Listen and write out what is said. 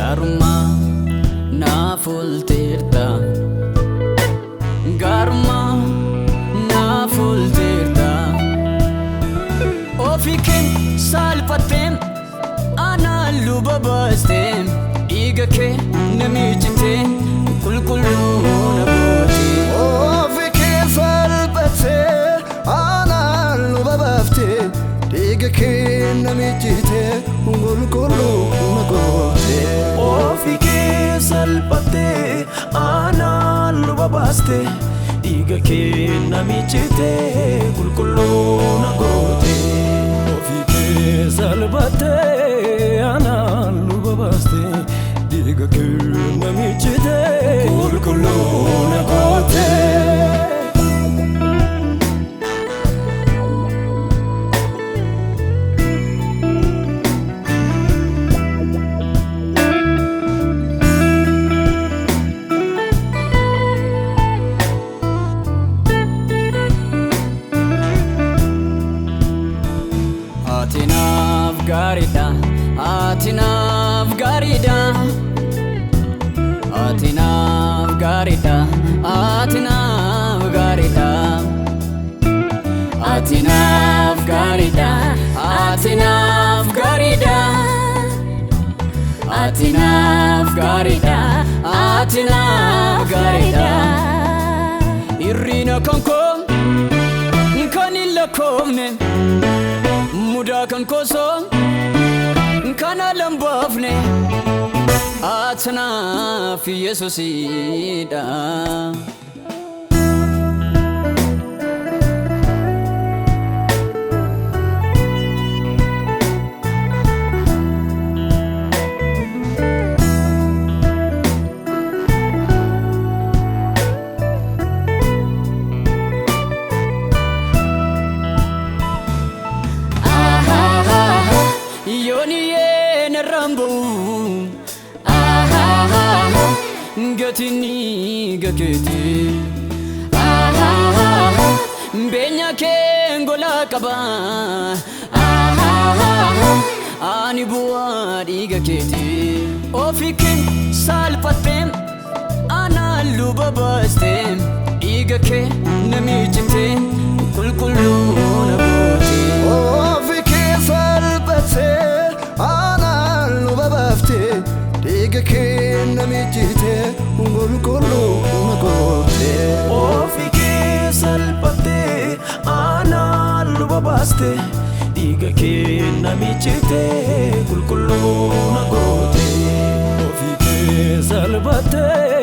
Garuma na fultirta, garuma na fultirta. Ofikin salpatem, ana luba bastem. Igake namichite, kulkulu na boti. Ofikin salpatem, ana luba bastem. Igake namichite, kulkulu na boti. Ofikin salpatem, ana luba bastem. Igake namichite, kulkulu na boti. Ofikin salpatem, ana luba bastem. Igake namichite, kulkulu na boti. Atinaf garida, atinaf garida, atinaf garida, atinaf garida, atinaf garida, atinaf garida, atinaf garida, atinaf garida. Irina konkom, kanilla komne. Muda kan koso kana lambafne atna fi Yesusida. Gatini gaketi, benya kengola kaba, ani buadi gaketi. Ofikin salpatem, ana luba bastem. Igake namichite, kulkulu na boti. Ofikin salpatem, ana luba bastem. Igake namichite, kulkulu na boti. Ofikin salpatem, ana luba bastem. Igake namichite, kulkulu na boti. Ofikin salpatem.